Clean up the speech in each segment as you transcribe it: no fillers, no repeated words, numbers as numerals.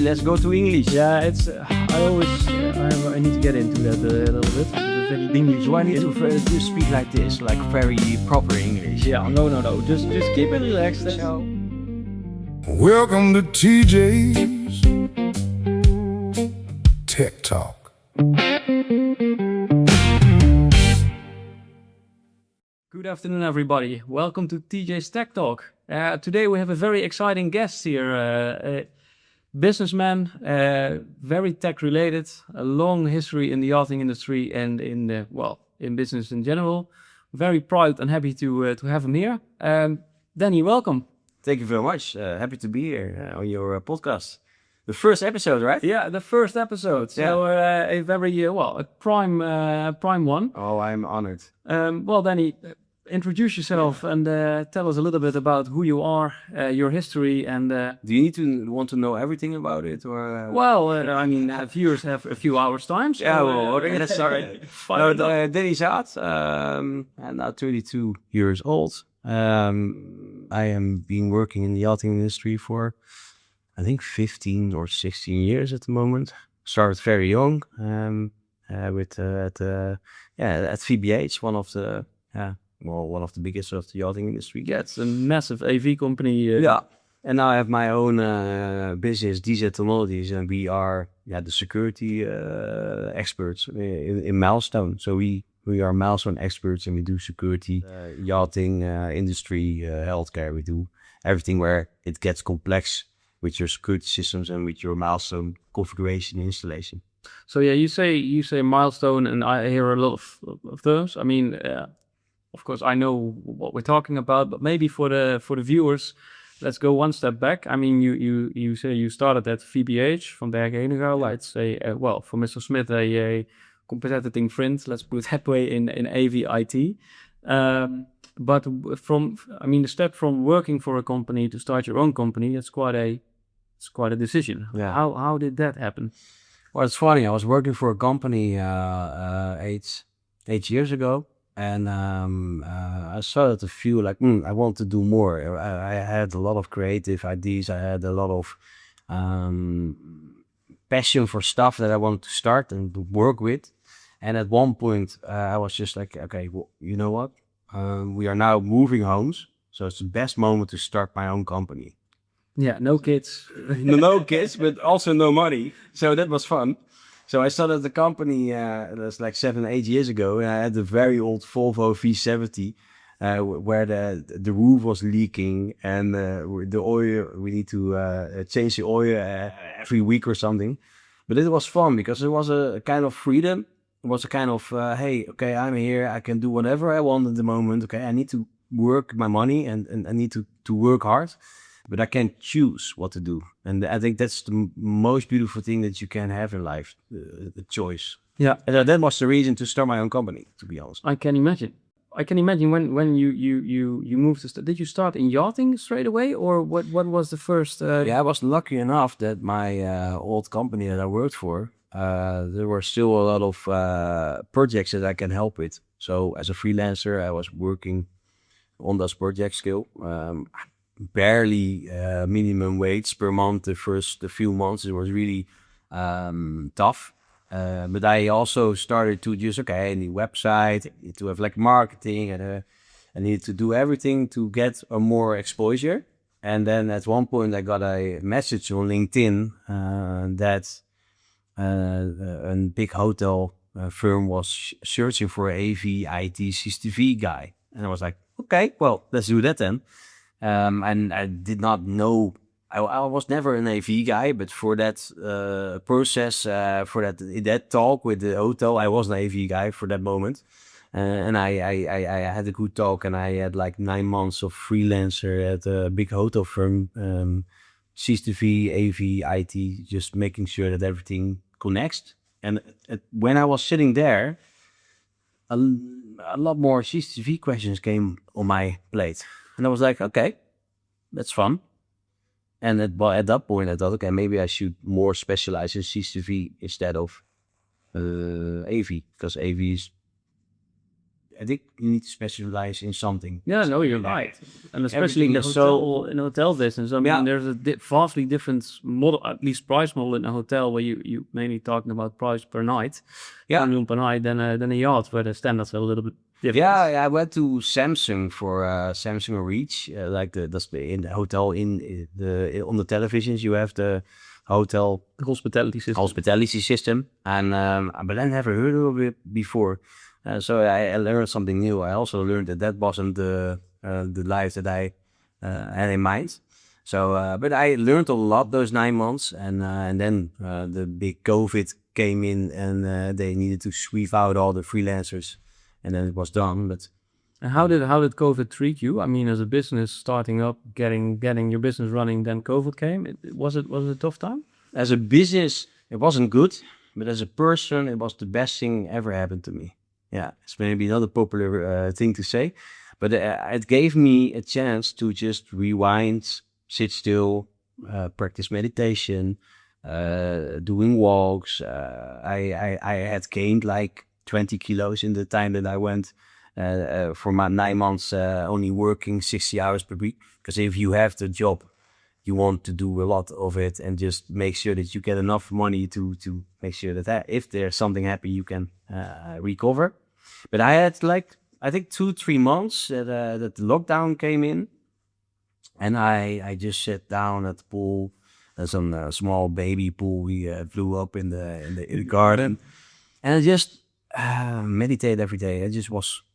let's go to English. Yeah, it's. I need to get into that a little bit. It's very English. Do I need to speak like this, like very proper English? Yeah, no. Just keep it relaxed. Welcome to TJ's Tech Talk. Good afternoon, everybody. Welcome to TJ's Tech Talk. Today we have a very exciting guest here. A businessman, very tech-related, a long history in the yachting industry and in business in general. Very proud and happy to have him here. Danny, welcome. Thank you very much. Happy to be here on your podcast. The first episode, right? Yeah, the first episode. Yeah. So a very a prime one. Oh, I'm honored. Well, Danny, introduce yourself and tell us a little bit about who you are, your history, and. Do you want to know everything about it, or? I mean, viewers have a few hours time. So, Yeah, well, that's all right. Dennie Zaad. I'm now 32 years old. I am been working in the yachting industry for, I think, 15 or 16 years at the moment. Started very young, at VBH, one of the biggest of the yachting industry. It's a massive AV company. Yeah. And now I have my own business, Dennie Zaad, and we are the security experts in Milestone. So we are Milestone experts, and we do security, yachting industry, healthcare. We do everything where it gets complex with your security systems and with your Milestone configuration and installation. So yeah, you say Milestone, and I hear a lot of those. I mean, of course, I know what we're talking about, but maybe for the viewers, let's go one step back. I mean, you say you started at VBH from Berg Henegouw. Let's say, for Mr. Smith, a competitive friend, let's put it that way, in AV IT. But the step from working for a company to start your own company, it's quite a decision. Yeah. How did that happen? Well, it's funny. I was working for a company 8 years ago, and I started to feel like I want to do more. I had a lot of creative ideas. I had a lot of passion for stuff that I wanted to start and to work with. And at one point, I was just like, okay, well, you know what? We are now moving homes, so it's the best moment to start my own company. Yeah, no kids. No kids, but also no money. So that was fun. So I started the company, that's like 7-8 years ago, and I had a very old Volvo V70 where the roof was leaking, and the oil, we need to change the oil every week or something. But it was fun because it was a kind of freedom. It was a kind of, hey, okay, I'm here. I can do whatever I want at the moment. Okay, I need to work my money and I need to work hard, but I can choose what to do. And I think that's the most beautiful thing that you can have in life, the choice. Yeah. And that was the reason to start my own company, to be honest. I can imagine. When you moved to did you start in yachting straight away, or what was the first? Yeah, I was lucky enough that my old company that I worked for, there were still a lot of projects that I can help with. So as a freelancer, I was working on those projects still. Barely minimum wage per month. The few months it was really tough. But I also started to just, I need a website, I need to have like marketing, and I need to do everything to get a more exposure. And then at one point I got a message on LinkedIn that a big hotel firm was searching for an AV IT CCTV guy. And I was like, okay, well, let's do that then. And I did not know, I was never an AV guy, but for that process, for that talk with the hotel, I was an AV guy for that moment. And I had a good talk, and I had like 9 months of freelancer at a big hotel firm, CCTV, AV, IT, just making sure that everything connects. And when I was sitting there, a lot more CCTV questions came on my plate. And I was like, okay, that's fun. And at that point, I thought, okay, maybe I should more specialize in CCTV instead of AV, because I think you need to specialize in something. Yeah, no, you're right. And especially in the Everything is hotel business. I mean, Yeah. there's a vastly different model, at least price model in a hotel where you mainly talking about price per night, Yeah. per night than a yacht where the standards are a little bit different. Yeah, I went to Samsung for Samsung Reach, in the hotel on the televisions you have the hotel The hospitality system. and but I never heard of it before, so I learned something new. I also learned that wasn't the life that I had in mind. So, but I learned a lot those 9 months, and then the big COVID came in, and they needed to sweep out all the freelancers, and then it was done. But And how did COVID treat you? I mean, as a business starting up, getting your business running, then COVID came. Was it a tough time? as a business, it wasn't good, but as a person, it was the best thing ever happened to me. Yeah, it's maybe not a popular thing to say, but it gave me a chance to just rewind, sit still, practice meditation, doing walks. I had gained like 20 kilos in the time that I went for my 9 months, only working 60 hours per week. Because if you have the job, you want to do a lot of it and just make sure that you get enough money to make sure that if there's something happen, you can recover. But I had like, I think 2-3 months that the lockdown came in, and I just sat down at the pool. There's some small baby pool we blew up in the garden, and I just meditate every day.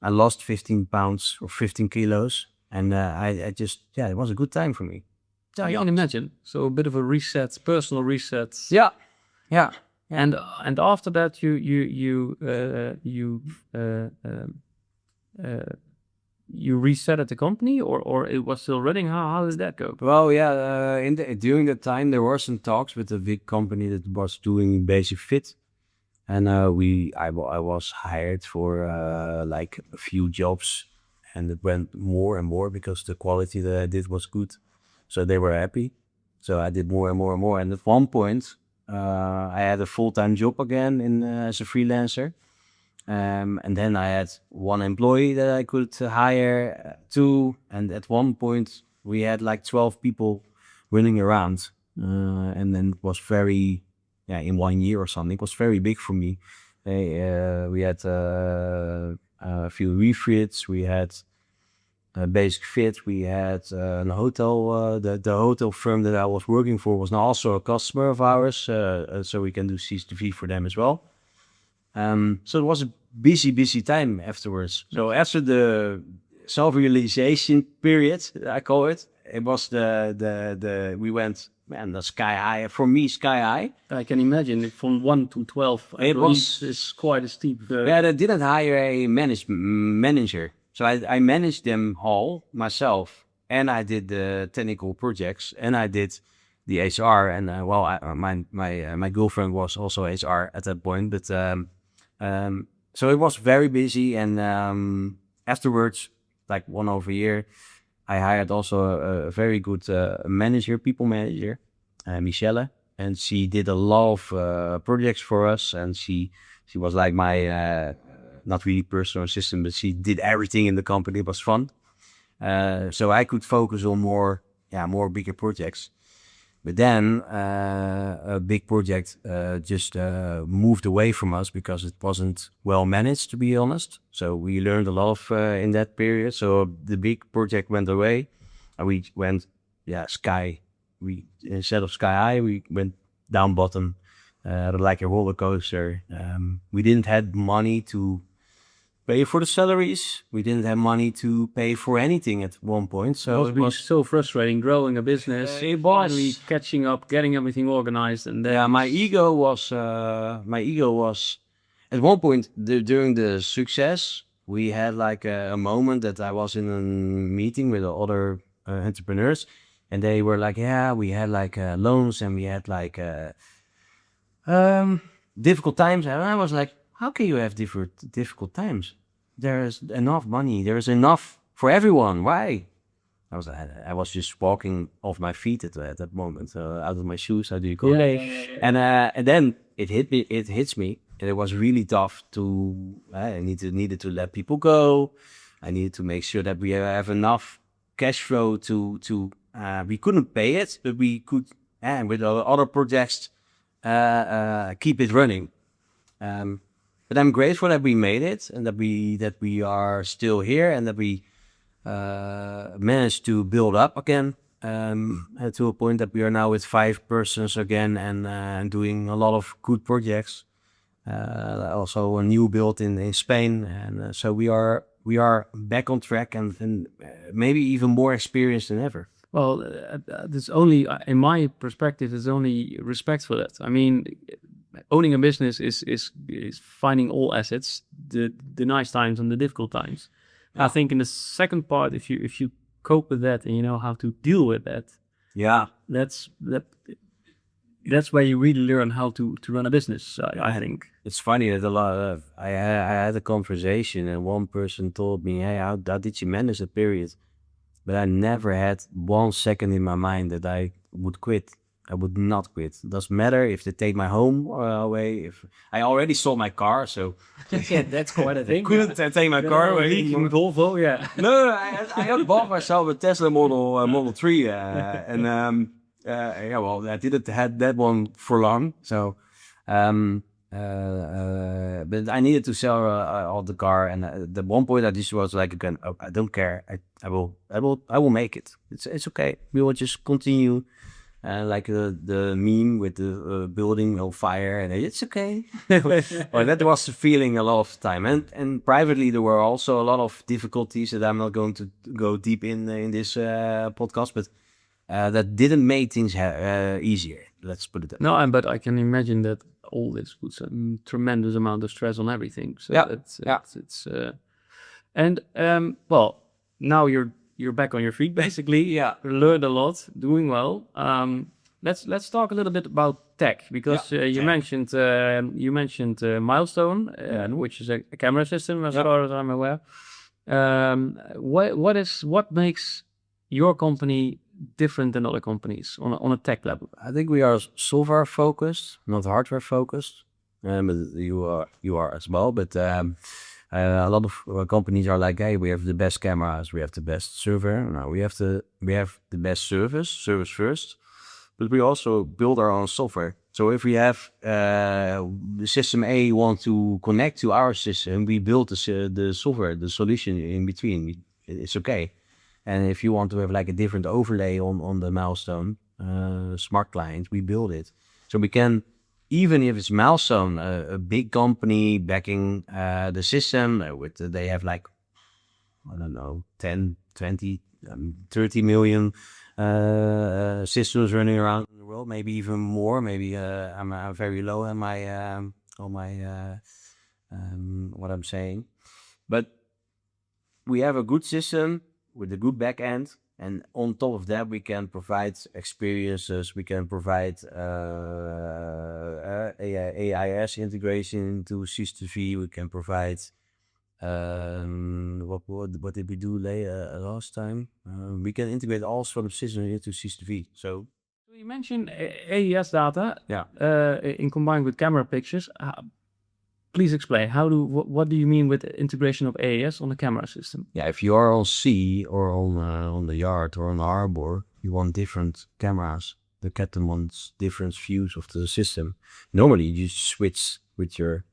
I lost 15 pounds or 15 kilos, and it was a good time for me. Yeah, you can imagine. So a bit of a reset, personal reset. Yeah. And after that, you reset the company, or it was still running. How did that go? Well, yeah. During that time, there were some talks with a big company that was doing basic fit, and I was hired for like a few jobs, and it went more and more because the quality that I did was good, so they were happy. So I did more and more and more, and at one point, I had a full-time job again as a freelancer. And then I had one employee that I could hire, two. And at one point we had like 12 people running around. And then it was in 1 year or something, it was very big for me. We had a few refits, we had a basic fit, we had a hotel. The hotel firm that I was working for was now also a customer of ours, so we can do C2V for them as well. So it was a busy time afterwards. So after the self-realization period, I call it, it was we went, man, the sky high. For me, sky high. I can imagine from 1 to 12. It's quite a steep. Yeah, they didn't hire a manager. So I managed them all myself, and I did the technical projects, and I did the HR, and my girlfriend was also HR at that point. But so it was very busy, and afterwards, like 1 over a year, I hired also a very good people manager, Michelle, and she did a lot of projects for us, and she was like my not really personal assistant, but she did everything in the company. It was fun, so I could focus on more bigger projects. But then a big project just moved away from us because it wasn't well managed, to be honest. So we learned a lot in that period. So the big project went away, and we went sky. Instead of sky high, we went down bottom, like a roller coaster. We didn't have money to pay for the salaries. We didn't have money to pay for anything at one point. So it was so frustrating growing a business. It was finally catching up, getting everything organized, and then my ego was at one point during the success. We had like a moment that I was in a meeting with other entrepreneurs, and they were like, "Yeah, we had like loans, and we had like difficult times." And I was like, how can you have difficult times? There is enough money. There is enough for everyone. Why? I was just walking off my feet at that moment, out of my shoes. How do you call it? Yeah. And then it hit me. It hits me. And it was really tough to, I needed to let people go. I needed to make sure that we have enough cash flow we couldn't pay it, but we could, and with other projects, keep it running. But I'm grateful that we made it and that we are still here and that we managed to build up again to a point that we are now with 5 persons again and doing a lot of good projects. Also a new build in Spain, and so we are back on track and maybe even more experienced than ever. Well, there's only, in my perspective, there's only respect for that. I mean, owning a business is finding all assets, the nice times and the difficult times. I think in the second part, if you cope with that and you know how to deal with that, that's where you really learn how to run a business. I think it's funny that a lot of I had a conversation and one person told me, "Hey, how did you manage the period?" But I never had 1 second in my mind that I would quit. I would not quit. It doesn't matter if they take my home away. If I already sold my car, so yeah, that's quite a thing. couldn't take my car away. Volvo, yeah. No, I had bought myself a Tesla Model 3, and yeah, well, I didn't had that one for long. So, but I needed to sell all the car, and at the one point I just was like, again, oh, I don't care. I will make it. It's okay. We will just continue. Like the meme with the building on fire, and it's okay. Well, that was the feeling a lot of the time, and privately there were also a lot of difficulties that I'm not going to go deep in this podcast, but that didn't make things easier. Let's put it that way. No, but I can imagine that all this puts a tremendous amount of stress on everything. So it's and well, now you're back on your feet, basically. Yeah. Learned a lot, doing well. Let's talk a little bit about tech, because you mentioned Milestone, which is a camera system, as far as I'm aware. What makes your company different than other companies on a tech level? I think we are software focused, not hardware focused. But you are as well, but. A lot of companies are like, hey, we have the best cameras, we have the best server. No, we have the best service first, but we also build our own software. So if we have the system A want to connect to our system, we build the software, the solution in between. It's okay. And if you want to have like a different overlay on the Milestone smart client, we build it. So we can. Even if it's Milestone, a big company backing the system, they have like, I don't know, 10, 20, 30 million systems running around in the world, maybe even more. Maybe I'm very low on my what I'm saying. But we have a good system with a good back end. And on top of that, we can provide experiences. We can provide AIS integration into SysTV. We can provide what did we do last time? We can integrate all sort of systems into SysTV. So you mentioned AES data. In combined with camera pictures. Please explain. What do you mean with integration of AES on the camera system? Yeah, if you are on sea or on the yard or on the harbor, you want different cameras. The captain wants different views of the system. Normally, you switch with your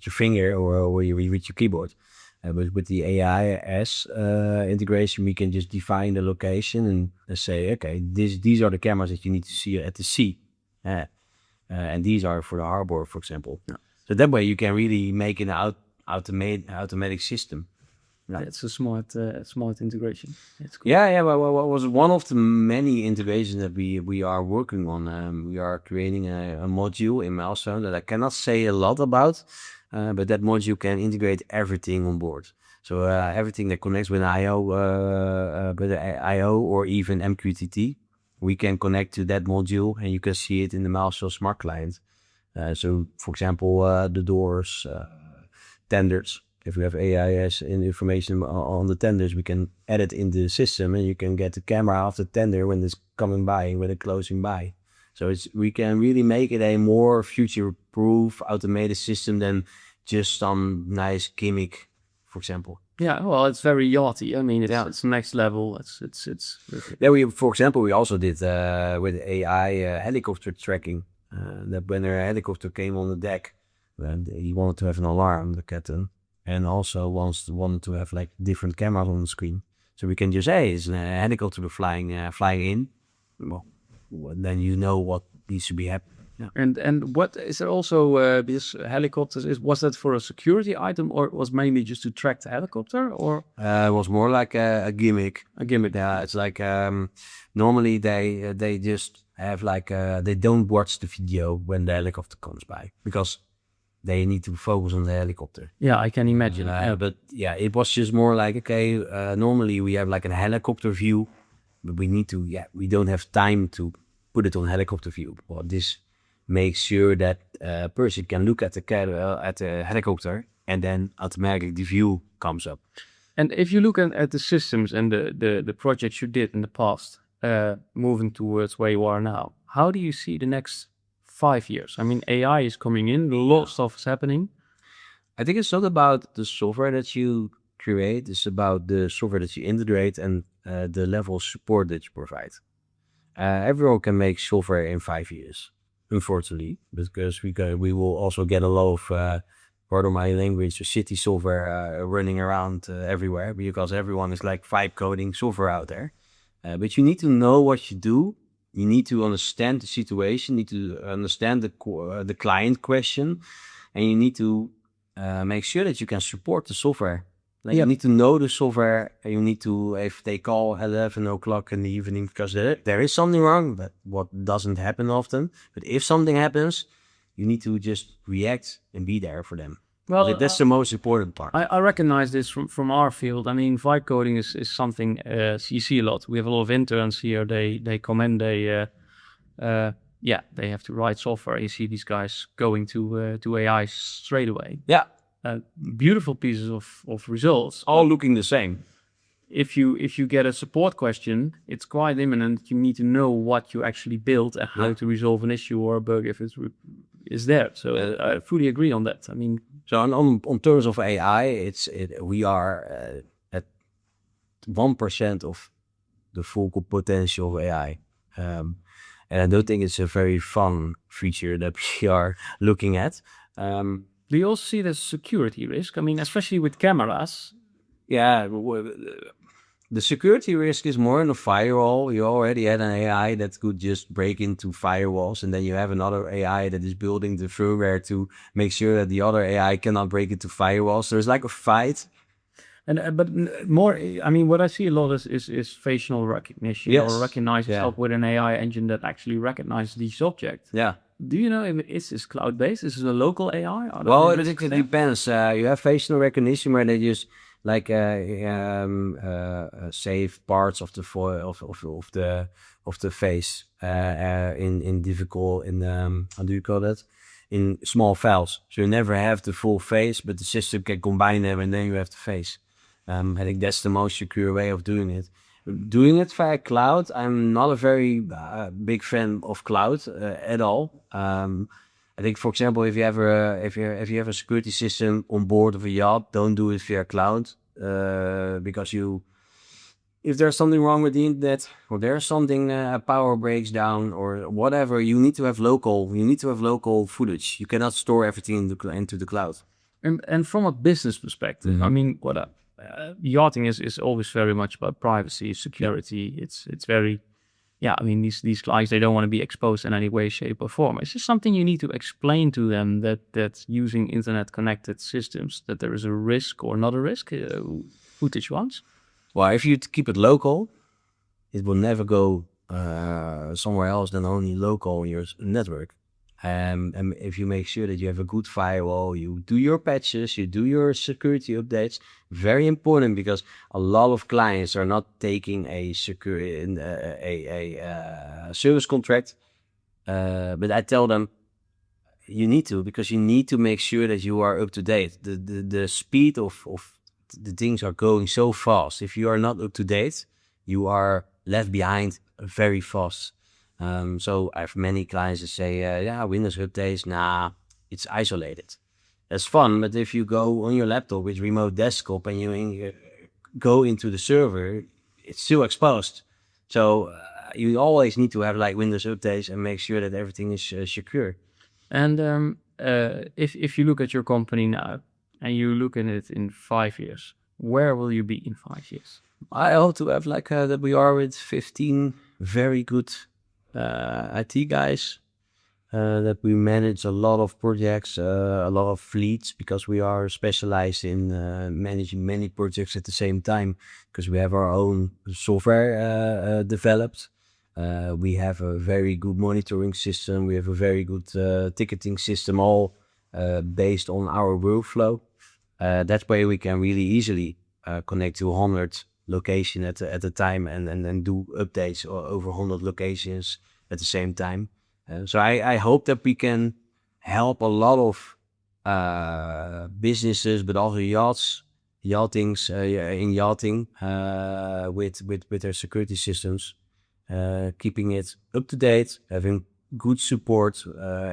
finger or with your keyboard. But with the AIS integration, we can just define the location and say, okay, these are the cameras that you need to see at the sea, and these are for the harbor, for example. Yeah. So that way you can really make an automatic system. Right. It's a smart integration. It's cool. Yeah. Well, it was one of the many integrations that we are working on. We are creating a module in Milestone that I cannot say a lot about, but that module can integrate everything on board. So everything that connects with IO or even MQTT, we can connect to that module, and you can see it in the Milestone Smart Client. So, for example, the doors, tenders. If we have AIS information on the tenders, we can add it in the system, and you can get the camera of the tender when it's coming by, when it's closing by. So we can really make it a more future-proof automated system than just some nice gimmick, for example. Yeah, well, it's very yachty. I mean, it's next level. It's Yeah, for example, we also did with AI helicopter tracking. That when a helicopter came on the deck, then he wanted to have an alarm, the captain, and also wanted to have like different cameras on the screen. So we can just say, it's a helicopter flying in. Well, then you know what needs to be happening. Yeah. and what is there also this helicopters? Was that for a security item, or it was mainly just to track the helicopter, or It was more like a gimmick. a gimmick? Yeah, it's like normally they just have like they don't watch the video when the helicopter comes by because they need to focus on the helicopter. Yeah, I can imagine. But yeah, it was just more like okay. Normally we have like a helicopter view, but we don't have time to put it on helicopter view. Well, this makes sure that a person can look at the helicopter and then automatically the view comes up. And if you look at the systems and the projects you did in the past, moving towards where you are now, how do you see the next 5 years? I mean, AI is coming in, a lot of stuff is happening. I think it's not about the software that you create, it's about the software that you integrate and the level of support that you provide. Everyone can make software in 5 years, unfortunately, because we will also get a lot of, pardon my language, city software running around everywhere because everyone is like vibe coding software out there. But you need to know what you do. You need to understand the situation, you need to understand the client question, and you need to make sure that you can support the software. Like you need to know the software, and you need to, if they call 11 o'clock in the evening because there is something wrong, but what doesn't happen often. But if something happens, you need to just react and be there for them. Well, that's the most important part. I recognize this from our field. I mean, vibe coding is something you see a lot. We have a lot of interns here. They come in, they have to write software. You see these guys going to AI straight away. Yeah. Beautiful pieces of results. All looking the same. If you get a support question, it's quite imminent. You need to know what you actually built and how to resolve an issue or a bug if it's is there. So I fully agree on that. I mean, so on terms of AI, we are at 1% of the full potential of AI, and I don't think it's a very fun feature that we are looking at. Do you also see the security risk? I mean, especially with cameras. Yeah, the security risk is more in the firewall. You already had an AI that could just break into firewalls, and then you have another AI that is building the firmware to make sure that the other AI cannot break into firewalls. So there's like a fight. And but more, I mean, what I see a lot is facial recognition or recognize itself with an AI engine that actually recognizes these objects. Yeah. Do you know if it is cloud-based? Is it a local AI? Well, it depends. You have facial recognition where they just like save parts of the of the face how do you call that? In small files. So you never have the full face, but the system can combine them and then you have the face. I think that's the most secure way of doing it. Doing it via cloud, I'm not a very big fan of cloud at all. I think, for example, if you have a security system on board of a yacht, don't do it via cloud because if there's something wrong with the internet or there's something power breaks down or whatever, you need to have local footage. You cannot store everything into the cloud. And from a business perspective, I mean, yachting is always very much about privacy, security. It's very, I mean, these guys, they don't want to be exposed in any way, shape or form. Is this something you need to explain to them that using internet connected systems, that there is a risk or not a risk, footage-wise? Well, if you keep it local, it will never go somewhere else than only local on your network. And if you make sure that you have a good firewall, you do your patches, you do your security updates, very important because a lot of clients are not taking a service contract. But I tell them you need to, because you need to make sure that you are up to date. The speed of the things are going so fast. If you are not up to date, you are left behind very fast. So I have many clients that say, yeah, Windows updates, nah, it's isolated. That's fun, but if you go on your laptop with remote desktop and you go into the server, it's still exposed. So you always need to have like Windows updates and make sure that everything is secure. And if you look at your company now and you look at it in 5 years, where will you be in 5 years? I hope to have like that we are with 15 very good IT guys, that we manage a lot of projects, a lot of fleets, because we are specialized in managing many projects at the same time, because we have our own software developed. We have a very good monitoring system. We have a very good ticketing system, all based on our workflow. That way we can really easily connect to 100 location at a time and do updates over 100 locations at the same time. So I hope that we can help a lot of businesses, but also yachting with their security systems, keeping it up to date, having good support.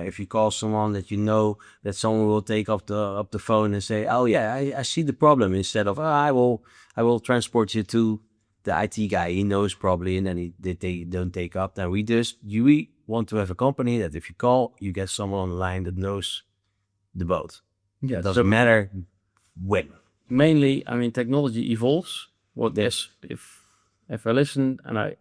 If you call someone that you know, that someone will take up the phone and say, oh yeah, I see the problem, instead of I will transport you to the IT guy, he knows probably, and then they don't take up. Then we want to have a company that if you call, you get someone on the line that knows the boat. Yeah, It doesn't matter when. Mainly, I mean, technology evolves. If I listen, and I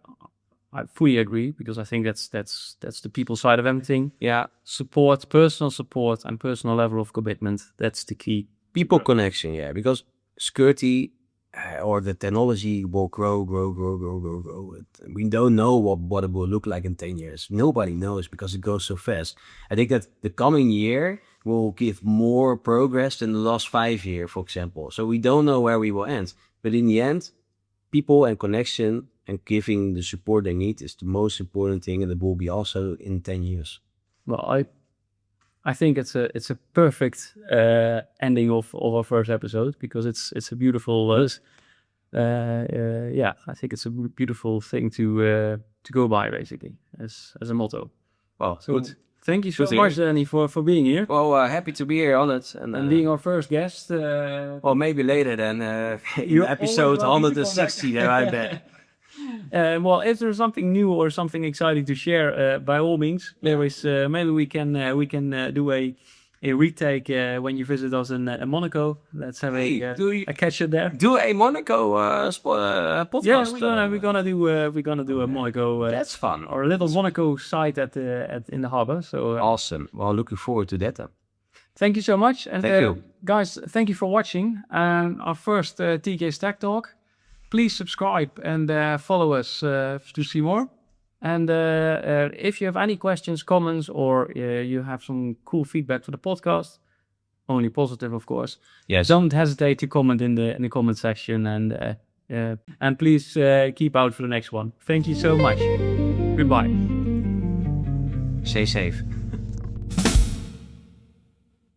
fully agree, because I think that's the people side of everything. Yeah, Support, personal support, and personal level of commitment. That's the key. people connection. Yeah, because security or the technology will grow. We don't know what it will look like in 10 years. Nobody knows, because it goes so fast. I think that the coming year will give more progress than the last 5 years, for example. So we don't know where we will end. But in the end, people and connection and giving the support they need is the most important thing, and it will be also in 10 years. Well, I think it's a perfect ending of our first episode, because it's a beautiful I think it's a beautiful thing to go by, basically, as a motto. Well, So good. thank you so Good to much, Danny, for being here Well, happy to be here on it, and being our first guest. well, maybe later than You're episode always welcome to come 160. There, I bet. Well, if there's something new or something exciting to share, by all means, there is. Maybe we can do a retake when you visit us in Monaco. Let's have a catch up there. Do a Monaco podcast. Yeah, we're gonna do a Monaco. That's fun. Or a little Monaco site in the harbor. So Awesome. Well, looking forward to that. thank you so much, and Thank you. guys, thank you for watching our first TK Stack Talk. Please subscribe and follow us to see more. And if you have any questions, comments, or you have some cool feedback for the podcast, only positive, of course. Yes. Don't hesitate to comment in the comment section, and please keep out for the next one. Thank you so much. Goodbye. Stay safe.